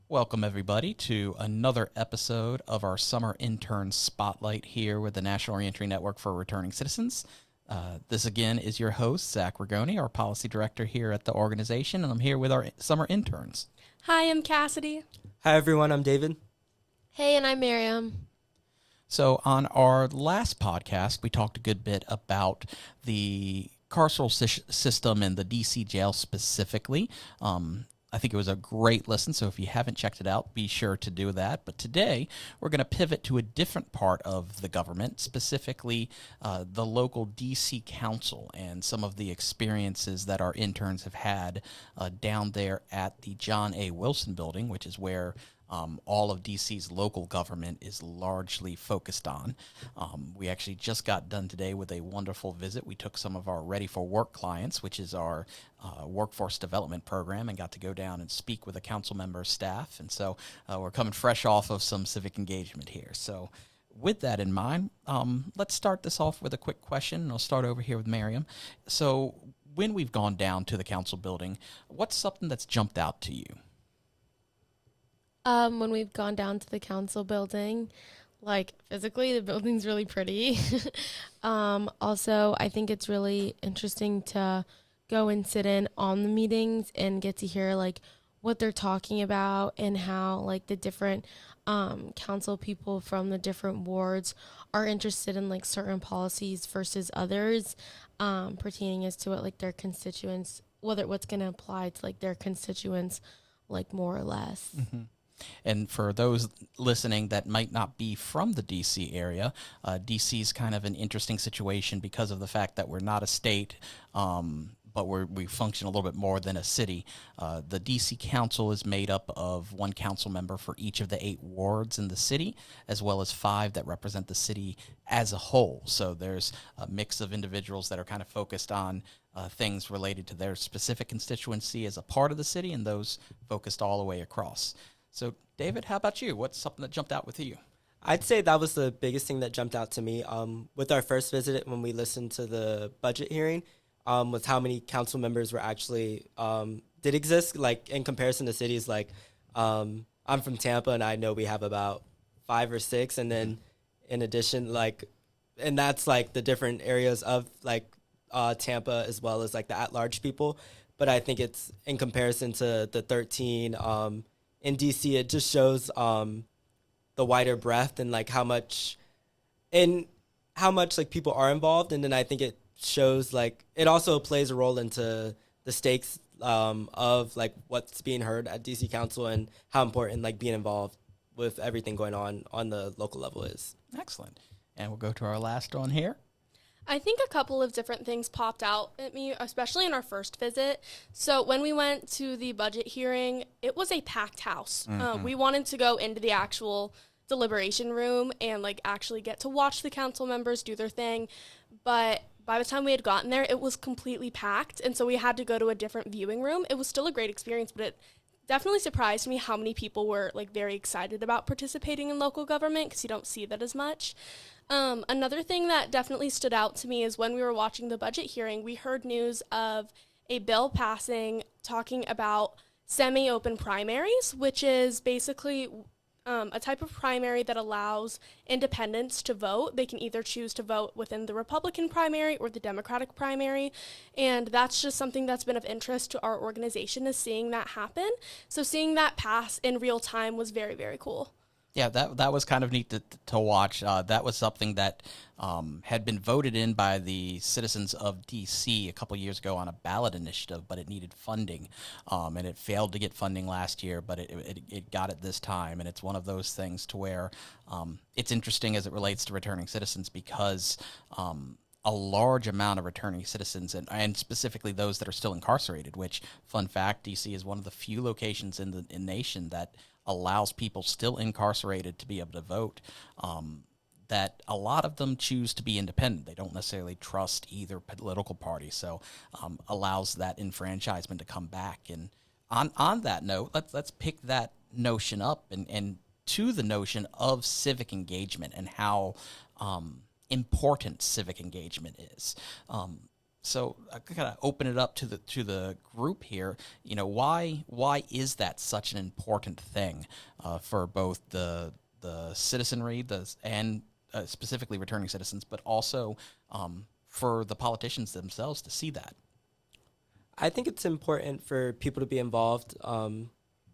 Welcome, everybody, to another episode of our Summer Intern Spotlight here with the National Reentry Network for Returning Citizens. This again is your host, Zach Rigoni, our policy director here at the organization, and I'm here with our summer interns. Hi, I'm Cassidy. Hi, everyone. I'm David. Hey, and I'm Maryam. So, on our last podcast, we talked a good bit about the carceral system and the DC jail specifically. I think it was a great listen, so if you haven't checked it out, be sure to do that. But today, we're going to pivot to a different part of the government, specifically the local D.C. Council and some of the experiences that our interns have had down there at the John A. Wilson building, which is where all of DC's local government is largely focused on. We actually just got done today with a wonderful visit. We took some of our Ready for Work clients, which is our workforce development program, and got to go down and speak with a council member's staff. And so we're coming fresh off of some civic engagement here. So with that in mind, let's start this off with a quick question, and I'll start over here with Maryam. So when we've gone down to the council building, what's something that's jumped out to you? When we've gone down to the council building, like physically, the building's really pretty. Also, I think it's really interesting to go and sit in on the meetings and get to hear like what they're talking about and how like the different council people from the different wards are interested in like certain policies versus others, pertaining as to what like their constituents, what's going to apply to like their constituents, like more or less. Mm-hmm. And for those listening that might not be from the D.C. area, D.C. is kind of an interesting situation because of the fact that we're not a state, but we function a little bit more than a city. The D.C. Council is made up of one council member for each of the 8 wards in the city, as well as 5 that represent the city as a whole. So there's a mix of individuals that are kind of focused on things related to their specific constituency as a part of the city, and those focused all the way across. So, David, how about you? What's something that jumped out with you? I'd say that was the biggest thing that jumped out to me with our first visit when we listened to the budget hearing, was how many council members were actually did exist, like in comparison to cities. Like I'm from Tampa, and I know we have about 5 or 6, and then in addition, like, and that's like the different areas of like Tampa as well as like the at-large people. But I think it's in comparison to the 13. In DC, it just shows the wider breadth and like how much like people are involved, and then I think it shows like it also plays a role into the stakes of like what's being heard at DC Council and how important like being involved with everything going on the local level is. Excellent. And we'll go to our last one here. I think a couple of different things popped out at me, especially in our first visit. So when we went to the budget hearing, it was a packed house. Mm-hmm. We wanted to go into the actual deliberation room and like actually get to watch the council members do their thing. But by the time we had gotten there, it was completely packed. And so we had to go to a different viewing room. It was still a great experience, but it definitely surprised me how many people were like very excited about participating in local government, because you don't see that as much. Another thing that definitely stood out to me is when we were watching the budget hearing, we heard news of a bill passing talking about semi-open primaries, which is basically a type of primary that allows independents to vote. They can either choose to vote within the Republican primary or the Democratic primary, and that's just something that's been of interest to our organization, is seeing that happen. So seeing that pass in real time was very, very cool. Yeah, that was kind of neat to watch. That was something that had been voted in by the citizens of D.C. a couple years ago on a ballot initiative, but it needed funding, and it failed to get funding last year, but it got it this time. And it's one of those things to where it's interesting as it relates to returning citizens, because a large amount of returning citizens, and specifically those that are still incarcerated, which, fun fact, D.C. is one of the few locations in the nation that allows people still incarcerated to be able to vote, that a lot of them choose to be independent. They don't necessarily trust either political party, so allows that enfranchisement to come back. And on that note, let's pick that notion up and to the notion of civic engagement and how important civic engagement is. So I kind of open it up to the group here. You know, why is that such an important thing for both the citizenry, and specifically returning citizens, but also for the politicians themselves to see that? I think it's important for people to be involved,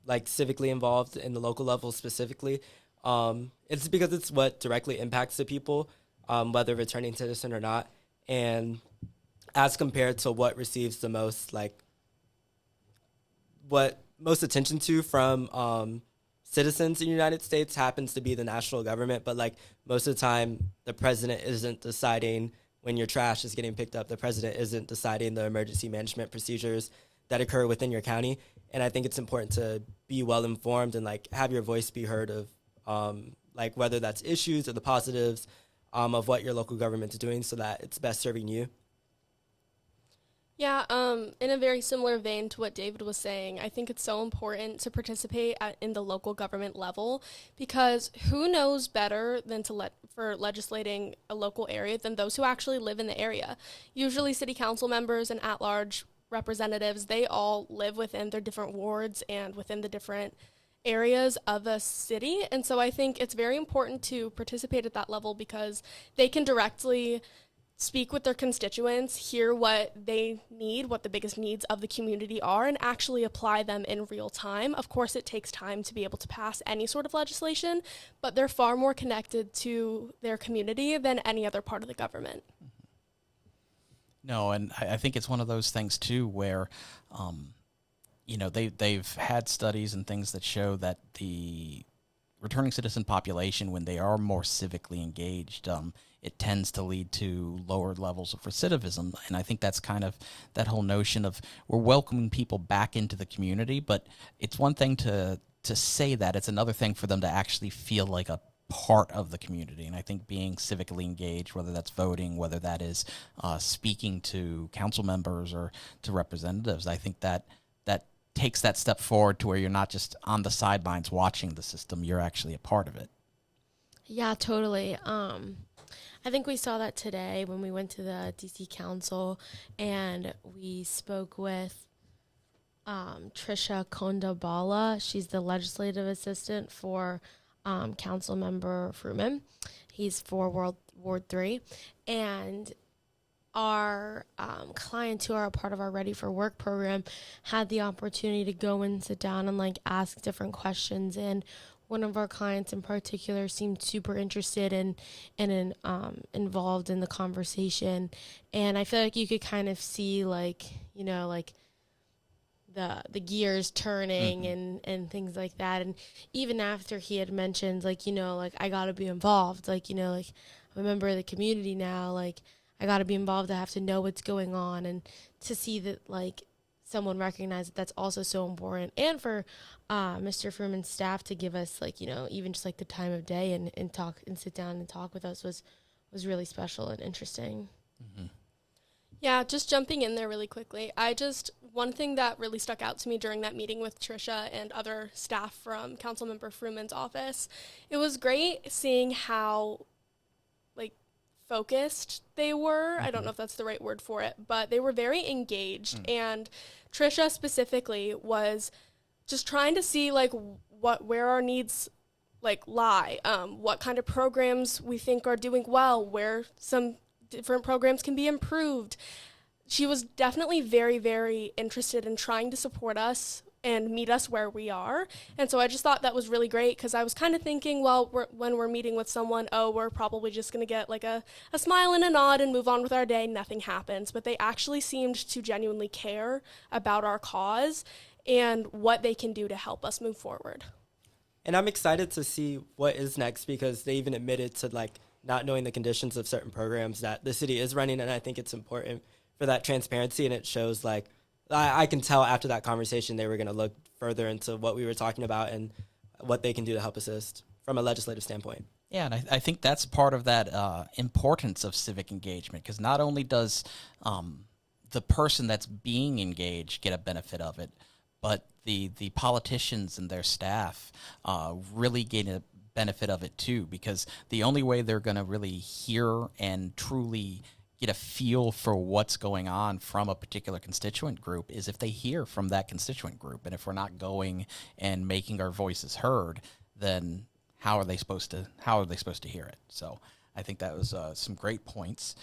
like civically involved in the local level specifically. It's because it's what directly impacts the people, whether returning citizen or not. And as compared to what receives the most, like, what most attention to from citizens in the United States happens to be the national government. But like most of the time, the president isn't deciding when your trash is getting picked up. The president isn't deciding the emergency management procedures that occur within your county. And I think it's important to be well informed and like have your voice be heard of like whether that's issues or the positives of what your local government is doing so that it's best serving you. Yeah, in a very similar vein to what David was saying, I think it's so important to participate in the local government level because who knows better than for legislating a local area than those who actually live in the area. Usually city council members and at-large representatives, they all live within their different wards and within the different areas of a city. And so I think it's very important to participate at that level because they can directly speak with their constituents, hear what they need, what the biggest needs of the community are, and actually apply them in real time. Of course, it takes time to be able to pass any sort of legislation, but they're far more connected to their community than any other part of the government. No, and I think it's one of those things too where, you know, they've had studies and things that show that the returning citizen population, when they are more civically engaged, it tends to lead to lower levels of recidivism. And I think that's kind of that whole notion of we're welcoming people back into the community, but it's one thing to say that. It's another thing for them to actually feel like a part of the community. And I think being civically engaged, whether that's voting, whether that is speaking to council members or to representatives, I think that takes that step forward to where you're not just on the sidelines watching the system, you're actually a part of it. Yeah, totally. I think we saw that today when we went to the DC Council and we spoke with Trisha Kondabala. She's the legislative assistant for Council Member Fruman. He's for Ward 3. And our clients who are a part of our Ready for Work program had the opportunity to go and sit down and like ask different questions. And one of our clients in particular seemed super interested and involved in the conversation. And I feel like you could kind of see like, you know, like the gears turning and things like that. And even after he had mentioned like, you know, like I got to be involved, like, you know, like I'm a member of the community now, like I got to be involved. I have to know what's going on, and to see that like someone recognize that that's also so important. And for Mr. Fruman's staff to give us like, you know, even just like the time of day and talk and sit down and talk with us was really special and interesting. Mm-hmm. Yeah, just jumping in there really quickly. One thing that really stuck out to me during that meeting with Trisha and other staff from Councilmember Fruman's office, it was great seeing how focused they were. I don't know if that's the right word for it, but they were very engaged. And Trisha specifically was just trying to see like where our needs like lie, what kind of programs we think are doing well, where some different programs can be improved. She was definitely very, very interested in trying to support us and meet us where we are. And so I just thought that was really great because I was kind of thinking, well, when we're meeting with someone, we're probably just going to get like a smile and a nod and move on with our day. Nothing happens. But they actually seemed to genuinely care about our cause and what they can do to help us move forward. And I'm excited to see what is next because they even admitted to like not knowing the conditions of certain programs that the city is running. And I think it's important for that transparency. And it shows like, I can tell after that conversation they were going to look further into what we were talking about and what they can do to help assist from a legislative standpoint. Yeah, and I think that's part of that importance of civic engagement, because not only does the person that's being engaged get a benefit of it, but the politicians and their staff really gain a benefit of it too, because the only way they're going to really hear and truly get a feel for what's going on from a particular constituent group is if they hear from that constituent group. And if we're not going and making our voices heard, then how are they supposed to hear it? So I think that was some great points.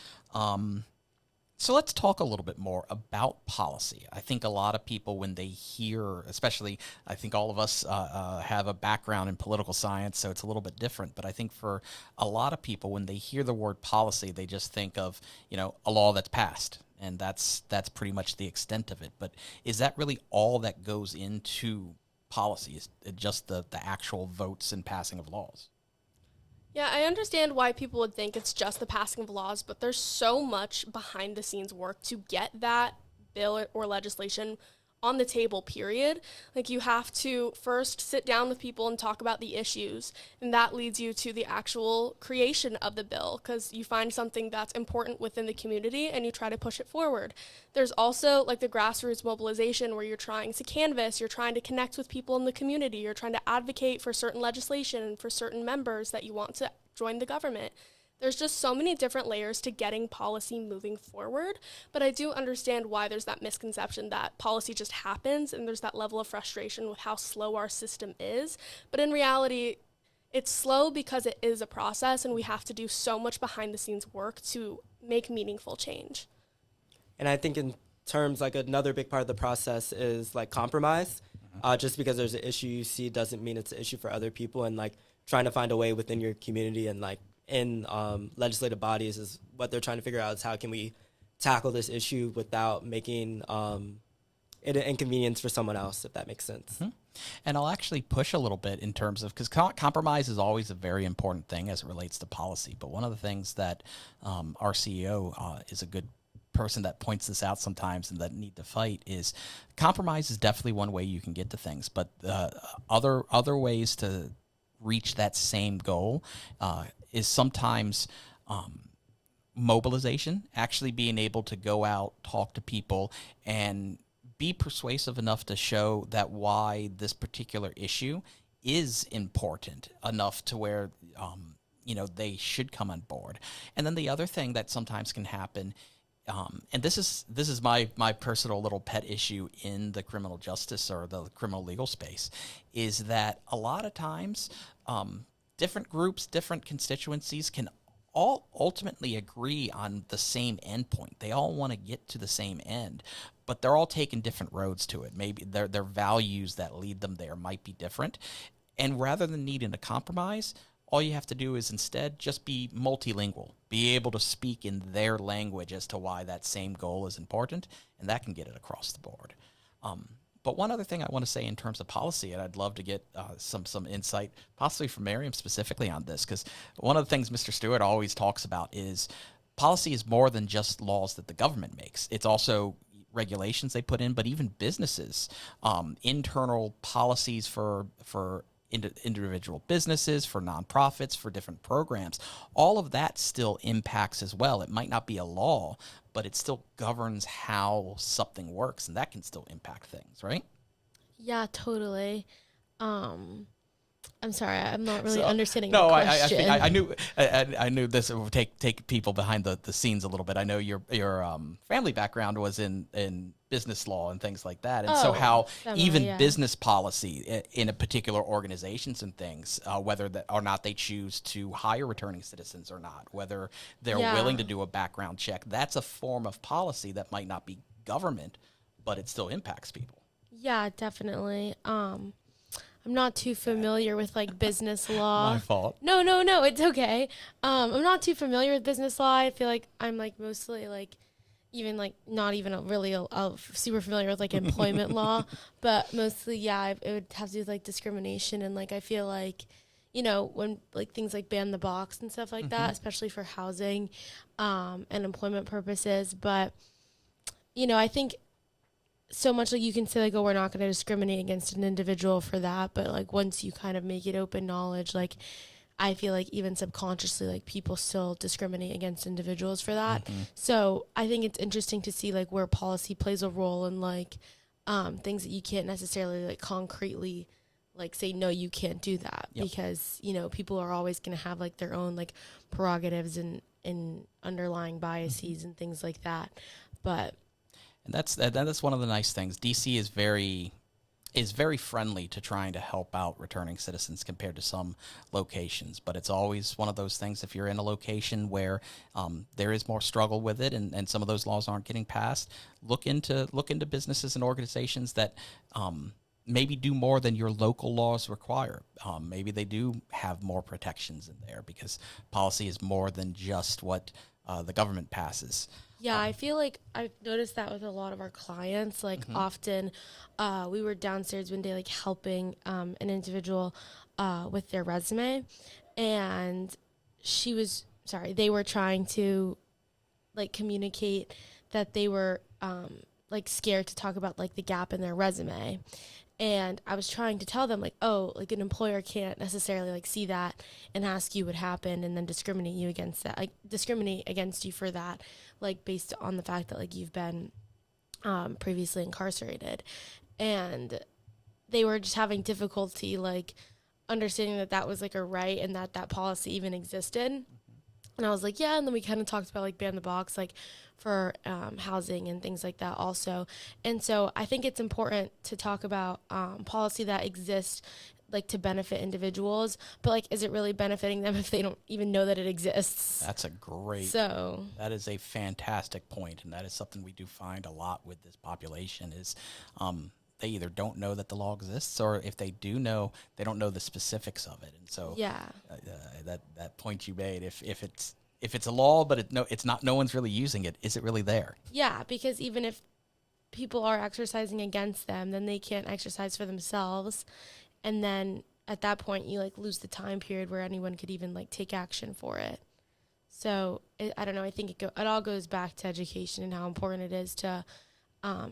So let's talk a little bit more about policy. I think a lot of people, when they hear, especially, I think all of us have a background in political science, so it's a little bit different. But I think for a lot of people, when they hear the word policy, they just think of, a law that's passed, and that's pretty much the extent of it. But is that really all that goes into policy? Is it just the actual votes and passing of laws? Yeah, I understand why people would think it's just the passing of laws, but there's so much behind the scenes work to get that bill or legislation on the table, period. Like, you have to first sit down with people and talk about the issues, and that leads you to the actual creation of the bill, because you find something that's important within the community and you try to push it forward. There's also like the grassroots mobilization, where you're trying to canvass, you're trying to connect with people in the community, you're trying to advocate for certain legislation and for certain members that you want to join the government. There's just so many different layers to getting policy moving forward, but I do understand why there's that misconception that policy just happens, and there's that level of frustration with how slow our system is. But in reality, it's slow because it is a process, and we have to do so much behind the scenes work to make meaningful change. And I think in terms, like, another big part of the process is like compromise. Just because there's an issue you see doesn't mean it's an issue for other people, and like trying to find a way within your community and like in legislative bodies is what they're trying to figure out, is how can we tackle this issue without making it an inconvenience for someone else, if that makes sense. Mm-hmm. And I'll actually push a little bit in terms of, because compromise is always a very important thing as it relates to policy. But one of the things that our CEO is a good person that points this out sometimes and that need to fight is compromise is definitely one way you can get to things. But other ways to reach that same goal is sometimes mobilization, actually being able to go out, talk to people, and be persuasive enough to show that why this particular issue is important enough to where they should come on board. And then the other thing that sometimes can happen, and this is my personal little pet issue in the criminal justice or the criminal legal space, is that a lot of times different groups, different constituencies can all ultimately agree on the same endpoint. They all want to get to the same end, but they're all taking different roads to it. Maybe their values that lead them there might be different. And rather than needing a compromise, all you have to do is instead just be multilingual, be able to speak in their language as to why that same goal is important, and that can get it across the board. But one other thing I want to say in terms of policy, and I'd love to get some insight, possibly from Maryam specifically on this, because one of the things Mr. Stewart always talks about is policy is more than just laws that the government makes. It's also regulations they put in, but even businesses, internal policies for individual businesses, for nonprofits, for different programs. All of that still impacts as well. It might not be a law, but it still governs how something works, and that can still impact things, right? Yeah, totally. I'm sorry, I'm not really understanding the question. I knew this would take people behind the scenes a little bit. I know your family background was in business law and things like that, and so how business policy in a particular organizations and things, whether that or not they choose to hire returning citizens or not, whether they're willing to do a background check, that's a form of policy that might not be government, but it still impacts people. Yeah, definitely. I'm not too familiar with like business law. My fault. No, it's okay. I'm not too familiar with business law. I feel like I'm like mostly like even like not even really super familiar with like employment law, but mostly it would have to do with like discrimination, and like I feel like when like things like ban the box and stuff like that, especially for housing and employment purposes. But I think so much like you can say like, oh, we're not going to discriminate against an individual for that, but like once you kind of make it open knowledge, like I feel like even subconsciously like people still discriminate against individuals for that. So I think it's interesting to see like where policy plays a role in like things that you can't necessarily like concretely like say no, you can't do that, because people are always going to have like their own like prerogatives and in underlying biases and things like that. But And that's one of the nice things. DC is very friendly to trying to help out returning citizens compared to some locations. But it's always one of those things, if you're in a location where there is more struggle with it and some of those laws aren't getting passed, look into businesses and organizations that maybe do more than your local laws require. Maybe they do have more protections in there because policy is more than just what the government passes. yeah, I feel like I've noticed that with a lot of our clients. Like often, we were downstairs one day, like helping an individual with their resume, and they were trying to like communicate that they were like scared to talk about like the gap in their resume. And I was trying to tell them like, oh, like an employer can't necessarily like see that and ask you what happened and then discriminate against you for that, like based on the fact that like you've been previously incarcerated. And they were just having difficulty like understanding that that was like a right and that that policy even existed. And I was like, yeah. And then we kind of talked about like ban the box, like for housing and things like that also. And so I think it's important to talk about policy that exists like to benefit individuals, but like, is it really benefiting them if they don't even know that it exists? That is a fantastic point, and that is something we do find a lot with this population is they either don't know that the law exists, or if they do know, they don't know the specifics of it. And so that point you made, if it's a law but it's not, no one's really using it, is it really there? Yeah, because even if people are exercising against them, then they can't exercise for themselves. And then at that point, you like lose the time period where anyone could even like take action for it. So I don't know. I think it all goes back to education and how important it is to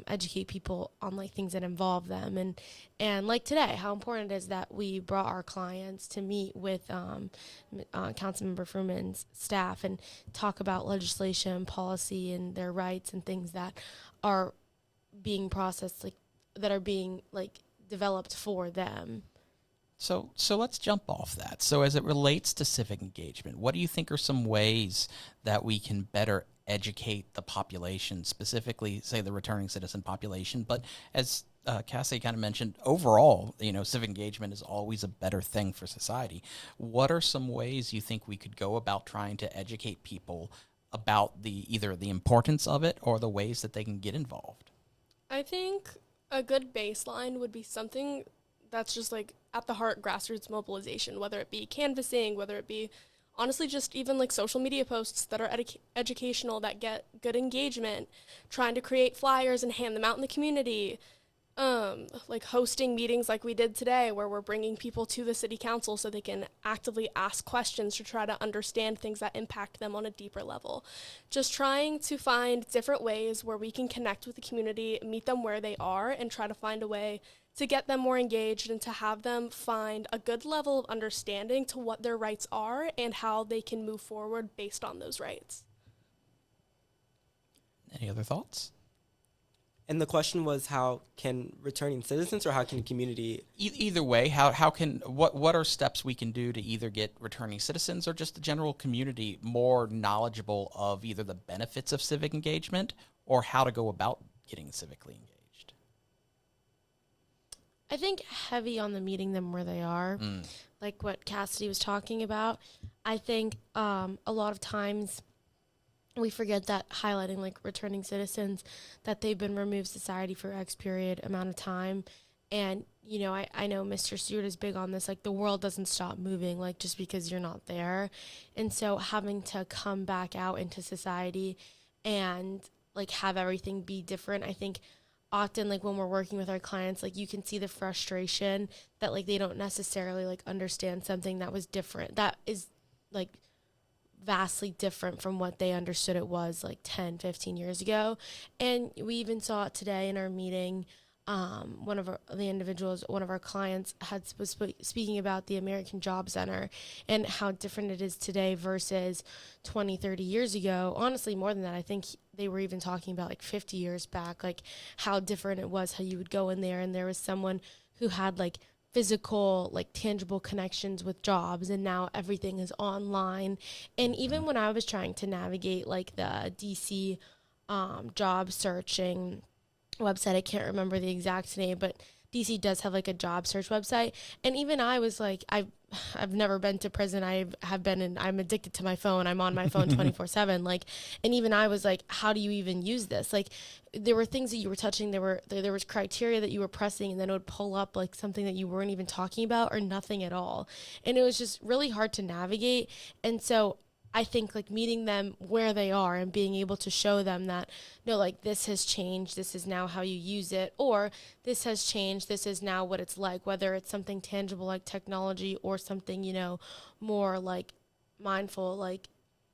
educate people on like things that involve them, and like today, how important it is that we brought our clients to meet with Councilmember Fruman's staff and talk about legislation, policy, and their rights and things that are being processed, like that are being like developed for them. So let's jump off that. So as it relates to civic engagement, what do you think are some ways that we can better educate the population, specifically, say, the returning citizen population? But as Cassidy kind of mentioned, overall, civic engagement is always a better thing for society. What are some ways you think we could go about trying to educate people about either the importance of it or the ways that they can get involved? I think a good baseline would be something that's just like at the heart grassroots mobilization, whether it be canvassing, whether it be honestly just even like social media posts that are educational that get good engagement, trying to create flyers and hand them out in the community, like hosting meetings like we did today where we're bringing people to the city council so they can actively ask questions to try to understand things that impact them on a deeper level. Just trying to find different ways where we can connect with the community, meet them where they are, and try to find a way to get them more engaged and to have them find a good level of understanding to what their rights are and how they can move forward based on those rights. Any other thoughts? And the question was, how can returning citizens or how can community? Either way, what are steps we can do to either get returning citizens or just the general community more knowledgeable of either the benefits of civic engagement or how to go about getting civically engaged? I think heavy on the meeting them where they are, like what Cassidy was talking about. I think a lot of times we forget that highlighting like returning citizens, that they've been removed society for X period amount of time. And, I know Mr. Stewart is big on this, like the world doesn't stop moving, like just because you're not there. And so having to come back out into society and like have everything be different, I think often like when we're working with our clients, like you can see the frustration that like they don't necessarily like understand something that was different, that is like vastly different from what they understood it was like 10, 15 years ago. And we even saw it today in our meeting. One of our clients was speaking about the American Job Center and how different it is today versus 20, 30 years ago. Honestly, more than that, I think they were even talking about like 50 years back, like how different it was, how you would go in there and there was someone who had like physical, like tangible connections with jobs, and now everything is online. And even when I was trying to navigate like the DC job searching website, I can't remember the exact name, but DC does have like a job search website. And even I was like, I've never been to prison. I'm addicted to my phone. I'm on my phone 24/7. Like, and even I was like, how do you even use this? Like, there were things that you were touching. There was criteria that you were pressing, and then it would pull up like something that you weren't even talking about or nothing at all. And it was just really hard to navigate. And so I think like meeting them where they are and being able to show them that, no, like this has changed, this is now how you use it, or this has changed, this is now what it's like, whether it's something tangible like technology or something, more like mindful, like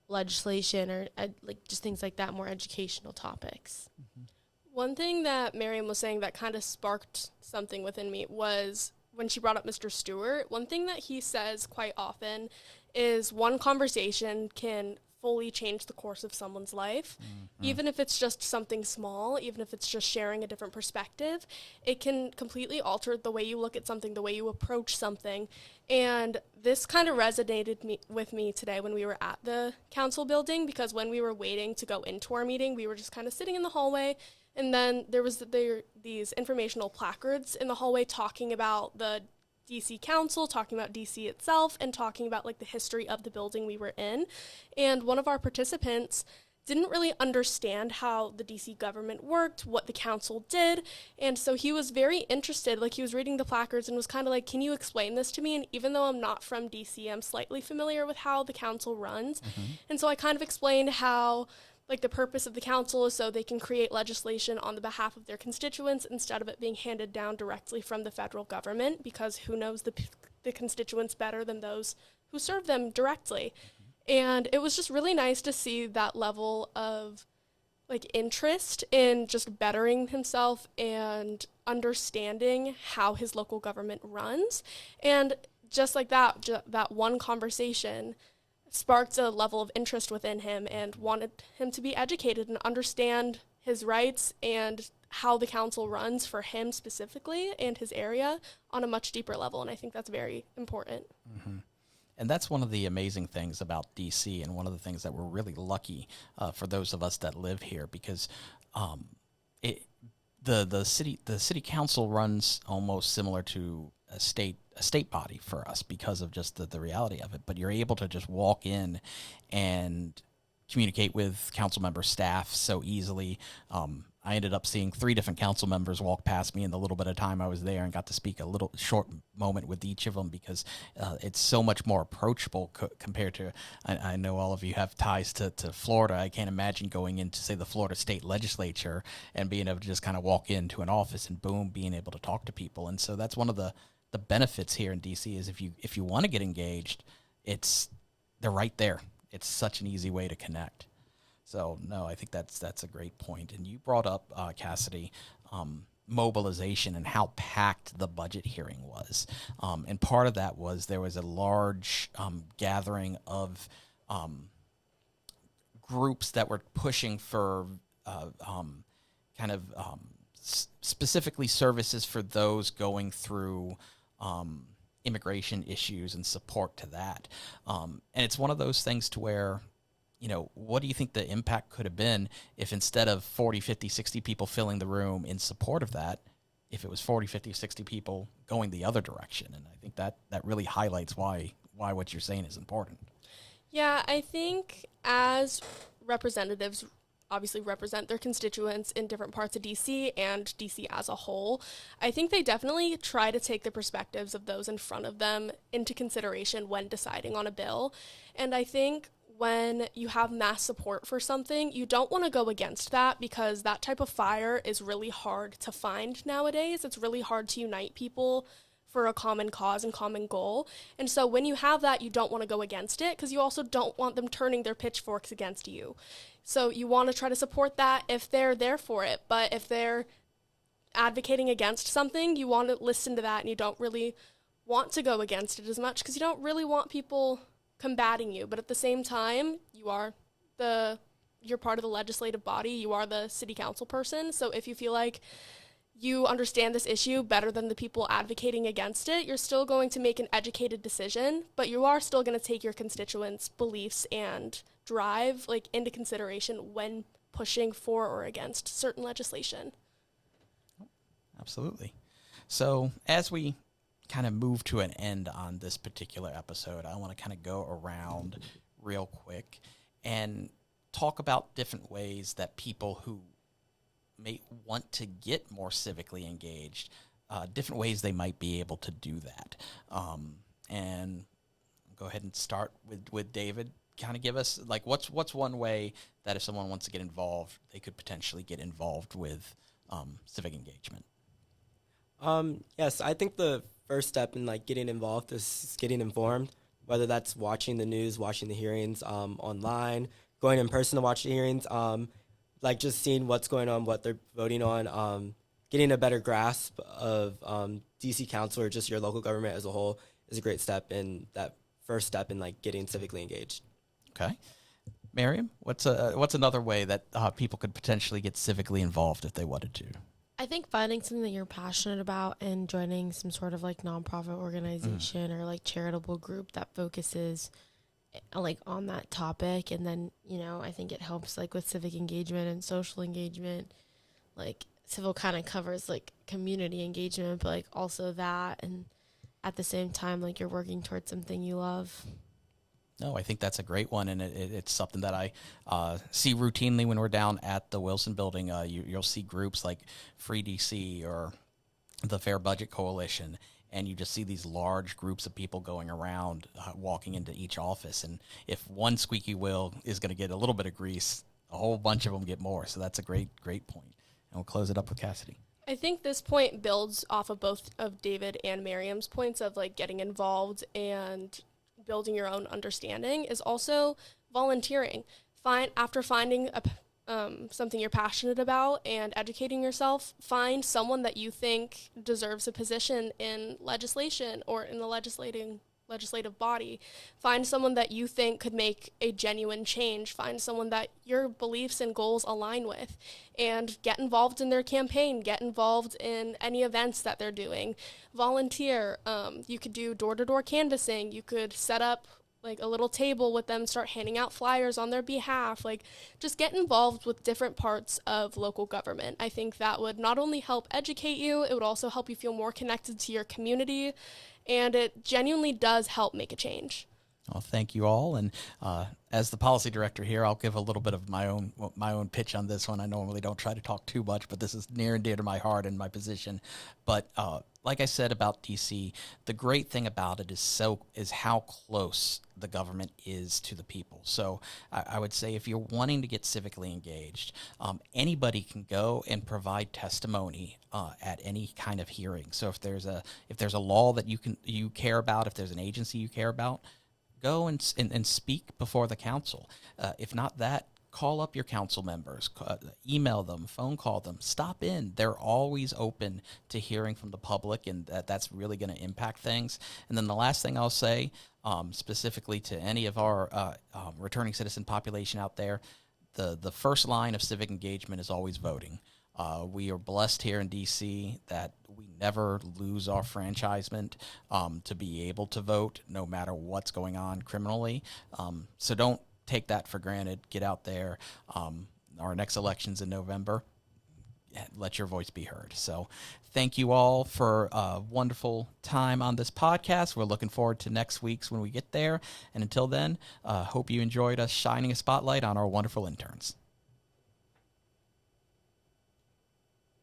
legislation or like just things like that, more educational topics. One thing that Maryam was saying that kind of sparked something within me was when she brought up Mr. Stewart. One thing that he says quite often is one conversation can fully change the course of someone's life. Even if it's just something small, even if it's just sharing a different perspective, it can completely alter the way you look at something, the way you approach something. And this kind of resonated with me today when we were at the council building, because when we were waiting to go into our meeting, we were just kind of sitting in the hallway. And then there was these informational placards in the hallway talking about the DC Council, talking about DC itself, and talking about like the history of the building we were in. And one of our participants didn't really understand how the DC government worked, what the council did. And so he was very interested, like he was reading the placards and was kind of like, can you explain this to me? And even though I'm not from DC, I'm slightly familiar with how the council runs. And so I kind of explained how like the purpose of the council is so they can create legislation on the behalf of their constituents instead of it being handed down directly from the federal government, because who knows the constituents better than those who serve them directly. And it was just really nice to see that level of like interest in just bettering himself and understanding how his local government runs. And just like that, that one conversation sparked a level of interest within him and wanted him to be educated and understand his rights and how the council runs for him specifically and his area on a much deeper level. And I think that's very important. And that's one of the amazing things about DC, and one of the things that we're really lucky for those of us that live here, because the city council runs almost similar to a state body for us because of just the reality of it. But you're able to just walk in and communicate with council member staff so easily. I ended up seeing 3 different council members walk past me in the little bit of time I was there, and got to speak a little short moment with each of them, because it's so much more approachable compared to, I know all of you have ties to Florida. I can't imagine going into, say, the Florida state legislature and being able to just kind of walk into an office and boom, being able to talk to people. And so that's one of the benefits here in DC is if you want to get engaged, they're right there. It's such an easy way to connect. So no, I think that's a great point. And you brought up Cassidy, mobilization and how packed the budget hearing was. And part of that was there was a large gathering of groups that were pushing for specifically services for those going through immigration issues and support to that. And it's one of those things to where, what do you think the impact could have been if instead of 40, 50, 60 people filling the room in support of that, if it was 40, 50, 60 people going the other direction? And I think that really highlights why what you're saying is important. Yeah, I think as representatives obviously represent their constituents in different parts of DC and DC as a whole, I think they definitely try to take the perspectives of those in front of them into consideration when deciding on a bill. And I think when you have mass support for something, you don't want to go against that, because that type of fire is really hard to find nowadays. It's really hard to unite people for a common cause and common goal. And so when you have that, you don't want to go against it, because you also don't want them turning their pitchforks against you. So you want to try to support that if they're there for it. But if they're advocating against something, you want to listen to that, and you don't really want to go against it as much, because you don't really want people combating you. But at the same time, you're part of the legislative body, you are the city council person. So if you feel like you understand this issue better than the people advocating against it, you're still going to make an educated decision, but you are still going to take your constituents' beliefs and drive like into consideration when pushing for or against certain legislation. Absolutely. So as we kind of move to an end on this particular episode, I want to kind of go around real quick and talk about different ways that people who may want to get more civically engaged, different ways they might be able to do that. And go ahead and start with David. Kind of give us like what's one way that if someone wants to get involved, they could potentially get involved with civic engagement. Yes, I think the first step in like getting involved is getting informed, whether that's watching the news, watching the hearings online, going in person to watch the hearings, like just seeing what's going on, what they're voting on, getting a better grasp of DC Council or just your local government as a whole is a great step in that first step in like getting civically engaged. Okay. Maryam, what's another way that people could potentially get civically involved if they wanted to? I think finding something that you're passionate about and joining some sort of like nonprofit organization or like charitable group that focuses like on that topic. And then, I think it helps like with civic engagement and social engagement. Like civil kind of covers like community engagement, but like also that. And at the same time, like you're working towards something you love. No, I think that's a great one, and it's something that I see routinely when we're down at the Wilson Building. You'll see groups like Free DC or the Fair Budget Coalition, and you just see these large groups of people going around, walking into each office. And if one squeaky wheel is going to get a little bit of grease, a whole bunch of them get more. So that's a great point. And we'll close it up with Cassidy. I think this point builds off of both of David and Maryam's points of like getting involved and building your own understanding is also volunteering. After finding something you're passionate about and educating yourself, find someone that you think deserves a position in legislation or in the legislative body. Find someone that you think could make a genuine change. Find someone that your beliefs and goals align with, and get involved in their campaign. Get involved in any events that they're doing. Volunteer. You could do door-to-door canvassing. You could set up like a little table with them, start handing out flyers on their behalf. Like, just get involved with different parts of local government. I think that would not only help educate you, it would also help you feel more connected to your community, and it genuinely does help make a change. Well, thank you all. And as the policy director here, I'll give a little bit of my own pitch on this one. I normally don't try to talk too much, but this is near and dear to my heart and my position. But like I said about DC, the great thing about it is how close the government is to the people. So I would say if you're wanting to get civically engaged, anybody can go and provide testimony at any kind of hearing. So if there's a law that you care about, if there's an agency you care about, go and speak before the council. If not that, call up your council members, email them, phone call them, stop in. They're always open to hearing from the public, and that's really going to impact things. And then the last thing I'll say, specifically to any of our returning citizen population out there, the first line of civic engagement is always voting. We are blessed here in D.C. that we never lose our franchisement to be able to vote no matter what's going on criminally. So don't take that for granted. Get out there. Our next election's in November. Let your voice be heard. So thank you all for a wonderful time on this podcast. We're looking forward to next week's when we get there. And until then, hope you enjoyed us shining a spotlight on our wonderful interns.